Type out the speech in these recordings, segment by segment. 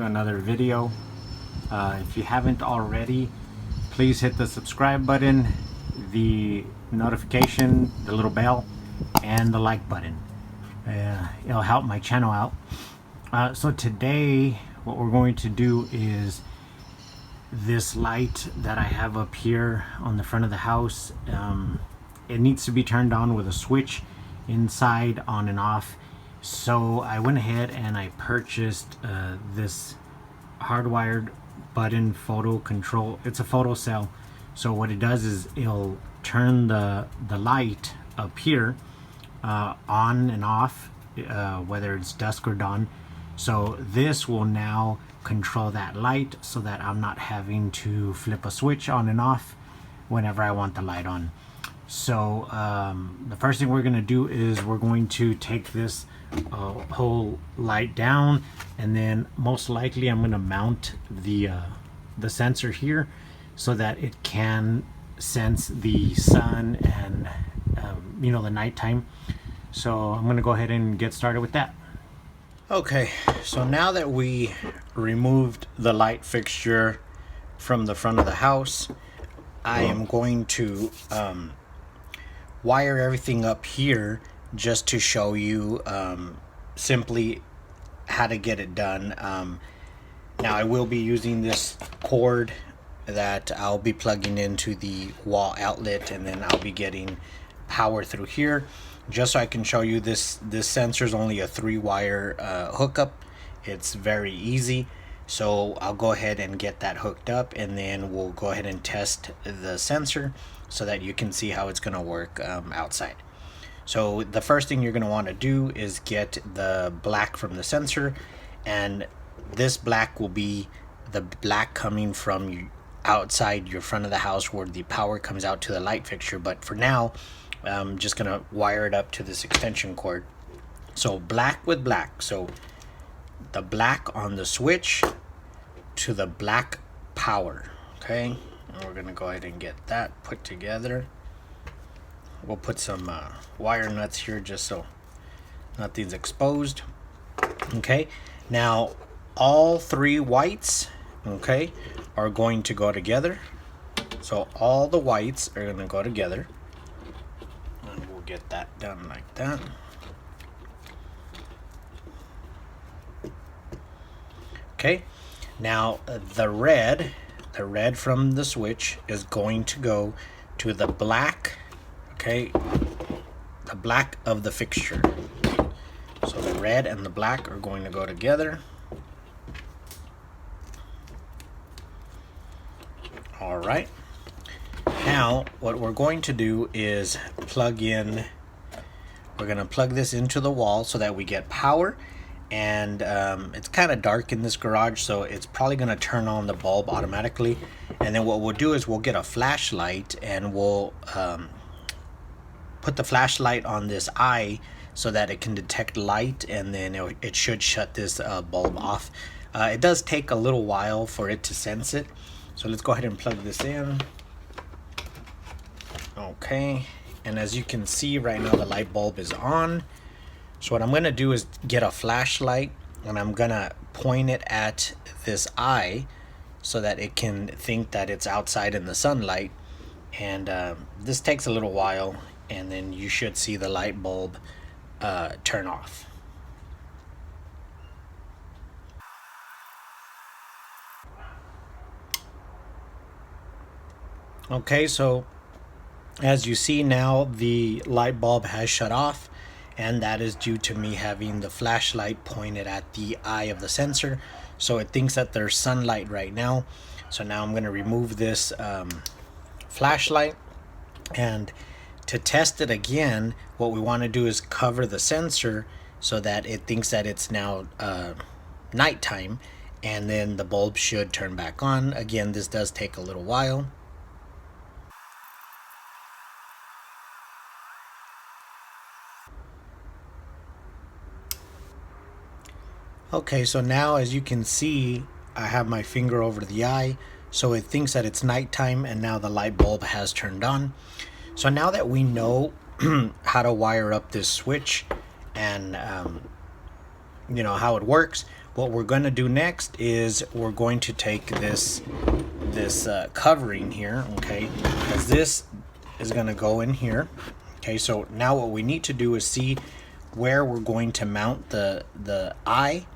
to another video. If you haven't already, please hit the subscribe button, the notification, the little bell, and the like button. It'll help my channel out. So today what we're going to do is this light that I have up here on the front of the house, it needs to be turned on with a switch inside, on and off. So I went ahead and I purchased this hardwired button photo control. It's a photocell. So what it does is it'll turn the light up here on and off, whether it's dusk or dawn. So this will now control that light so that I'm not having to flip a switch on and off whenever I want the light on. So the first thing we're going to do is we're going to take this whole light down, and then most likely I'm going to mount the sensor here so that it can sense the sun and you know, the nighttime. So I'm going to go ahead and get started with that. Okay, so now that we removed the light fixture from the front of the house, I am going to wire everything up here just to show you simply how to get it done. Now I will be using this cord that I'll be plugging into the wall outlet, and then I'll be getting power through here, just so I can show you this sensor is only a 3-wire hookup. It's very easy. So I'll go ahead and get that hooked up, and then we'll go ahead and test the sensor so that you can see how it's going to work outside. So the first thing you're going to want to do is get the black from the sensor, and this black will be the black coming from outside your front of the house where the power comes out to the light fixture. But for now, I'm just going to wire it up to this extension cord. So black with black. So the black on the switch to the black power. Okay, and we're going to go ahead and get that put together. We'll put some wire nuts here just so nothing's exposed. Okay, now all 3 whites, okay, are going to go together. So all the whites are going to go together, and we'll get that done like that. Okay, now the red from the switch is going to go to the black, okay, the black of the fixture. So the red and the black are going to go together. All right, now what we're going to do is we're going to plug this into the wall so that we get power. And it's kind of dark in this garage, so it's probably going to turn on the bulb automatically. And then what we'll do is we'll get a flashlight, and we'll put the flashlight on this eye so that it can detect light, and then it should shut this bulb off. It does take a little while for it to sense it, so let's go ahead and plug this in. Okay, and as you can see right now, the light bulb is on. So what I'm going to do is get a flashlight, and I'm going to point it at this eye so that it can think that it's outside in the sunlight. And this takes a little while, and then you should see the light bulb turn off. Okay, so as you see now, the light bulb has shut off, and that is due to me having the flashlight pointed at the eye of the sensor. So it thinks that there's sunlight right now. So now I'm going to remove this flashlight, and to test it again, what we want to do is cover the sensor so that it thinks that it's now nighttime, and then the bulb should turn back on. Again, this does take a little while. Okay, so now as you can see, I have my finger over the eye, so it thinks that it's nighttime, and now the light bulb has turned on. So now that we know how to wire up this switch and you know how it works, what we're going to do next is we're going to take this covering here, okay, because this is going to go in here. Okay, so now what we need to do is see where we're going to mount the eye,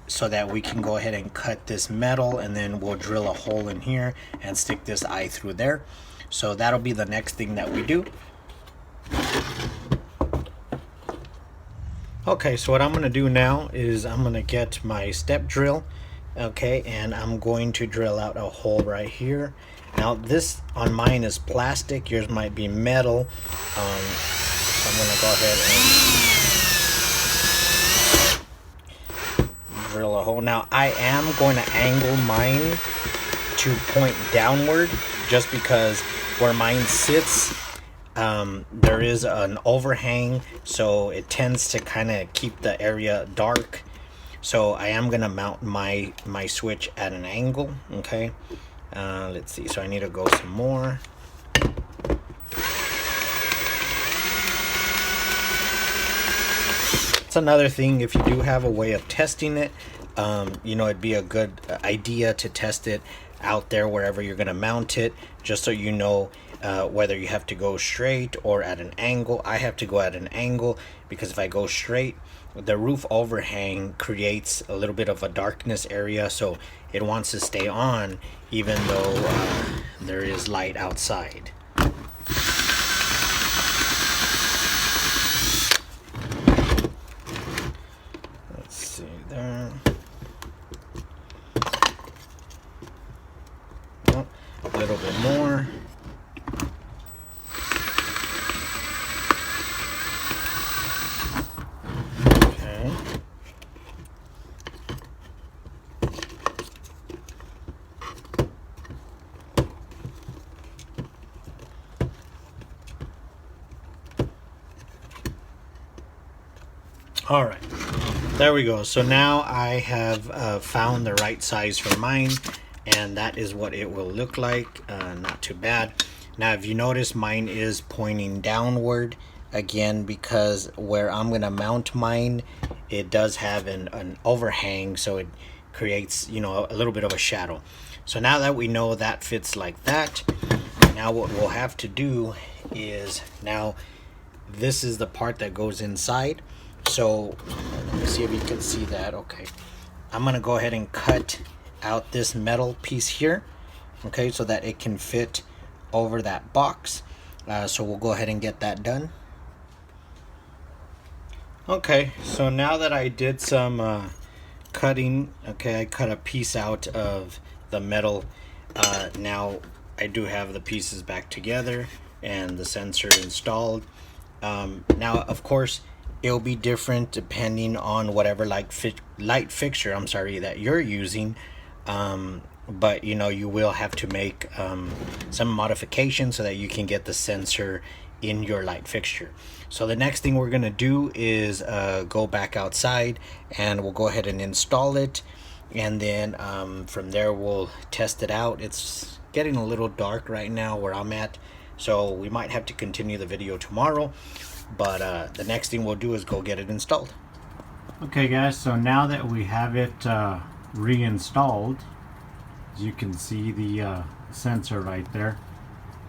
so that we can go ahead and cut this metal, and then we'll drill a hole in here and stick this eye through there. So that'll be the next thing that we do. Okay, so what I'm going to do now is I'm going to get my step drill, okay, and I'm going to drill out a hole right here. Now this on mine is plastic, yours might be metal, so I'm going to go ahead and drill a hole. Now I am going to angle mine to point downward, just because where mine sits there is an overhang, so it tends to kind of keep the area dark. So I am going to mount my switch at an angle. Okay, let's see, so I need to go some more. It's another thing, if you do have a way of testing it, you know, it'd be a good idea to test it out there wherever you're going to mount it, just so you know whether you have to go straight or at an angle. I have to go at an angle because if I go straight, the roof overhang creates a little bit of a darkness area, so it wants to stay on even though there is light outside. Let's see there. Oh, a little bit more. All right, there we go. So now I have found the right size for mine, and that is what it will look like. Not too bad. Now if you notice, mine is pointing downward again, because where I'm gonna mount mine, it does have an overhang, so it creates, you know, a little bit of a shadow. So now that we know that fits like that, now what we'll have to do is, now this is the part that goes inside. So let me see if you can see that. Okay, I'm gonna go ahead and cut out this metal piece here, okay, so that it can fit over that box. So we'll go ahead and get that done. Okay, so now that I did some cutting, okay, I cut a piece out of the metal. Now I do have the pieces back together and the sensor installed. Now of course it'll be different depending on whatever light fixture that you're using, but you know, you will have to make some modifications so that you can get the sensor in your light fixture. So the next thing we're gonna do is go back outside and we'll go ahead and install it, and then from there we'll test it out. It's getting a little dark right now where I'm at, so we might have to continue the video tomorrow. But the next thing we'll do is go get it installed. Okay guys, so now that we have it reinstalled, as you can see the sensor right there,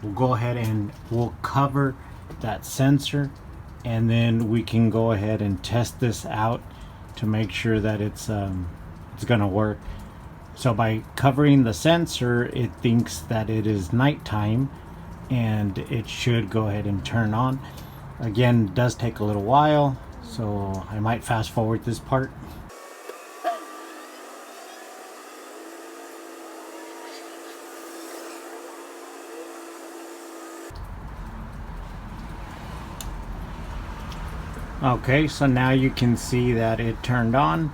we'll go ahead and we'll cover that sensor, and then we can go ahead and test this out to make sure that it's gonna work. So by covering the sensor, it thinks that it is nighttime and it should go ahead and turn on. Again, it does take a little while, so I might fast forward this part. Okay, so now you can see that it turned on,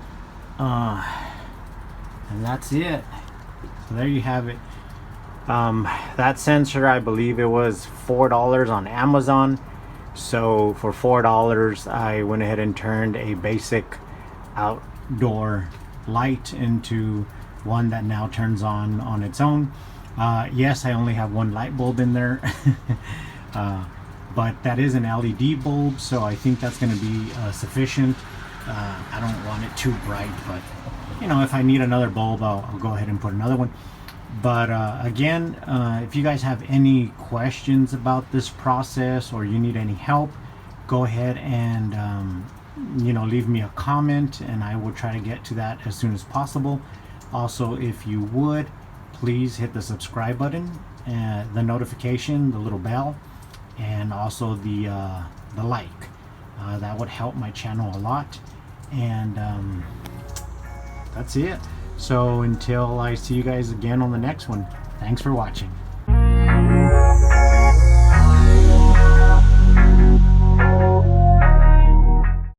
and that's it. So there you have it. That sensor, I believe it was $4 on Amazon. So for $4 I went ahead and turned a basic outdoor light into one that now turns on its own. Yes, I only have one light bulb in there, but that is an LED bulb, so I think that's going to be sufficient. I don't want it too bright, but you know, if I need another bulb, I'll go ahead and put another one. But again, if you guys have any questions about this process or you need any help, go ahead and you know, leave me a comment and I will try to get to that as soon as possible. Also, if you would, please hit the subscribe button and the notification, the little bell, and also the like. That would help my channel a lot. And that's it. So until I see you guys again on the next one, thanks for watching.